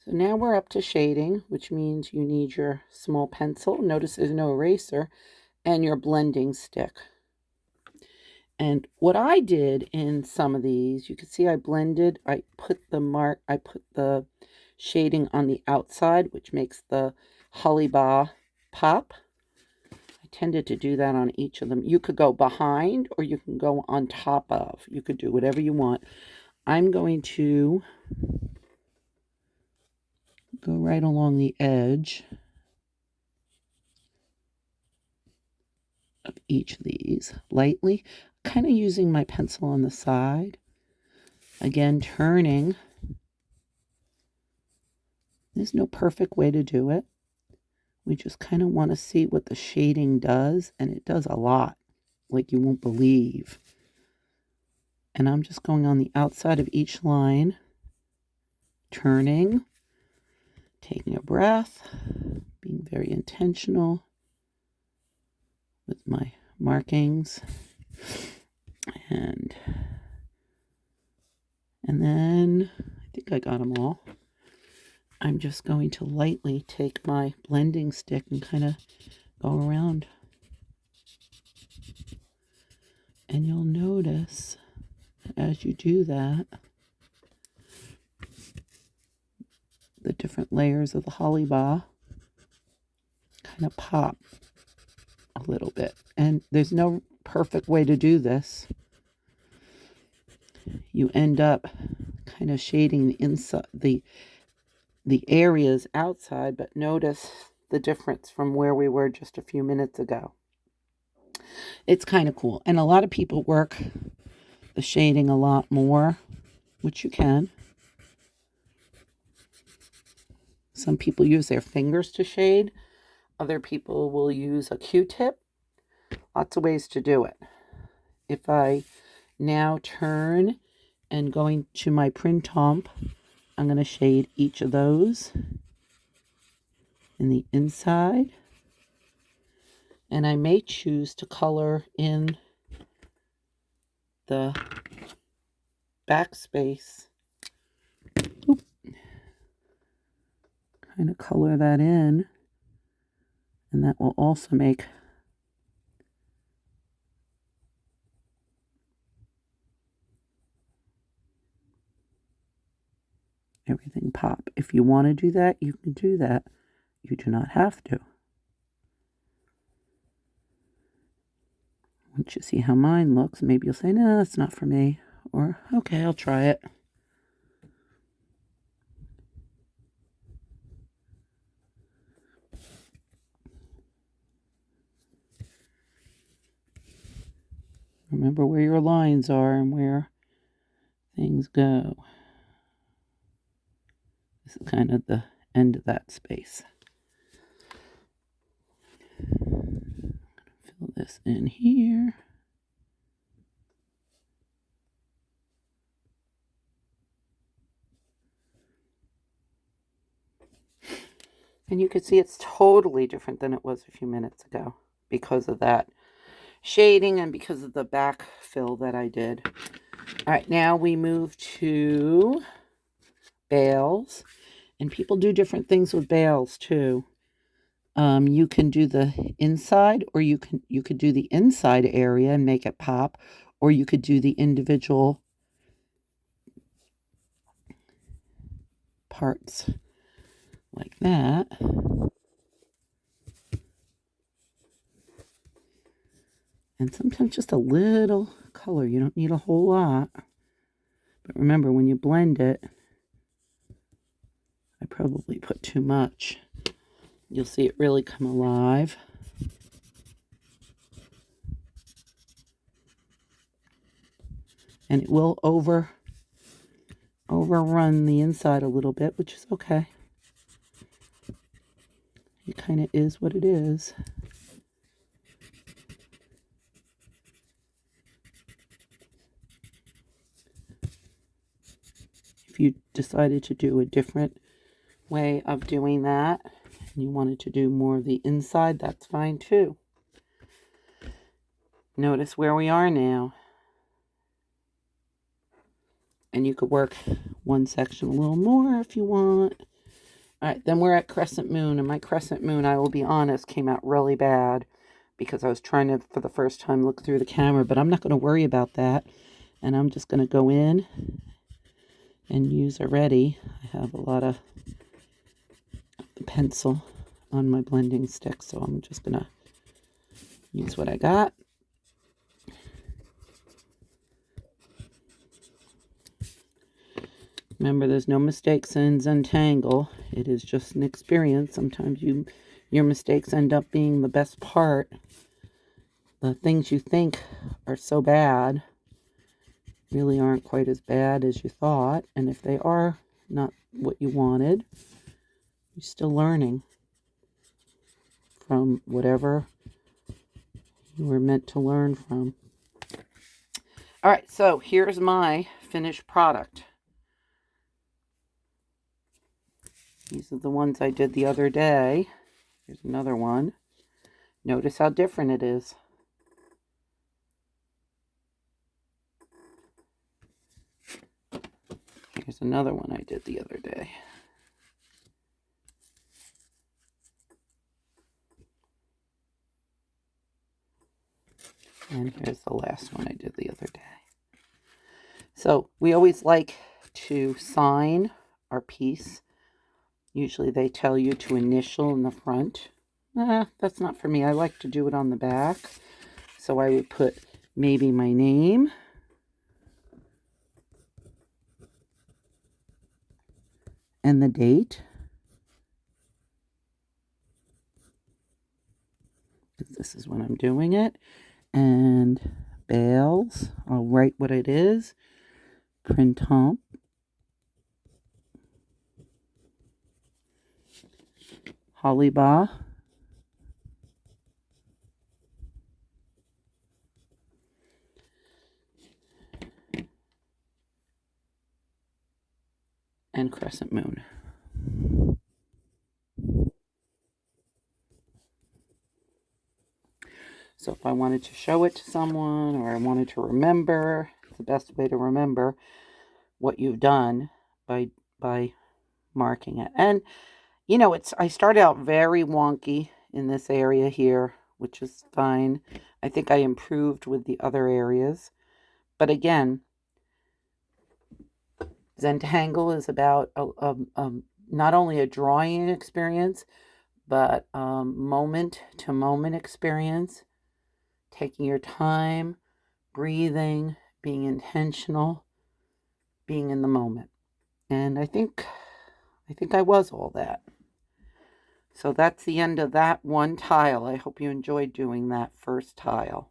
So now we're up to shading, which means you need your small pencil. Notice there's no eraser, and your blending stick. And what I did in some of these, you can see I blended, I put the shading on the outside, which makes the holly-bah pop. I tended to do that on each of them. You could go behind or you can go on top of. You could do whatever you want. I'm going to go right along the edge of each of these lightly, kind of using my pencil on the side. Again, turning. There's no perfect way to do it. We just kind of want to see what the shading does, and it does a lot, like you won't believe. And I'm just going on the outside of each line, turning, taking a breath, being very intentional with my markings. And then I think I got them all. I'm just going to lightly take my blending stick and kind of go around. And you'll notice as you do that, the different layers of the holly-bah kind of pop a little bit. And there's no perfect way to do this. You end up kind of shading the inside, the areas outside, but notice the difference from where we were just a few minutes ago. It's kind of cool. And a lot of people work the shading a lot more, which you can. Some people use their fingers to shade. Other people will use a Q-tip. Lots of ways to do it. If I now turn and going to my printemps, I'm going to shade each of those in the inside. And I may choose to color in the backspace. Kind of color that in. And that will also make everything pop. If you want to do that, you can do that. You do not have to. Once you see how mine looks, maybe you'll say, no, it's not for me. Or, okay, I'll try it. Remember where your lines are and where things go. This is kind of the end of that space. Fill this in here. And you can see it's totally different than it was a few minutes ago because of that shading and because of the back fill that I did. All right, now we move to bales. And people do different things with bales too. You can do the inside, or you could do the inside area and make it pop, or you could do the individual parts like that. And sometimes just a little color. You don't need a whole lot. But remember, when you blend it, I probably put too much. You'll see it really come alive. And it will overrun the inside a little bit, which is okay. It kind of is what it is. If you decided to do a different way of doing that, and you wanted to do more of the inside, that's fine too. Notice where we are now. And you could work one section a little more if you want. All right, then we're at Crescent Moon, and my Crescent Moon, I will be honest, came out really bad because I was trying to, for the first time, look through the camera, but I'm not going to worry about that, and I'm just going to go in and use already. I have a lot of pencil on my blending stick, so I'm just going to use what I got. Remember, there's no mistakes in Zentangle. It is just an experience. Sometimes your mistakes end up being the best part. The things you think are so bad really aren't quite as bad as you thought. And if they are not what you wanted, you're still learning from whatever you were meant to learn from. All right, so here's my finished product. These are the ones I did the other day. Here's another one. Notice how different it is. Here's another one I did the other day. And here's the last one I did the other day. So we always like to sign our piece. Usually they tell you to initial in the front. That's not for me. I like to do it on the back. So I would put maybe my name. And the date. This is when I'm doing it. And bales. I'll write what it is. Printemps. Hollybaugh. And Crescent Moon. So if I wanted to show it to someone or I wanted to remember, it's the best way to remember what you've done by marking it. And you know, I started out very wonky in this area here, which is fine. I think I improved with the other areas. But again, Zentangle is about not only a drawing experience, but moment-to-moment experience. Taking your time, breathing, being intentional, being in the moment. And I think I was all that. So that's the end of that one tile. I hope you enjoyed doing that first tile.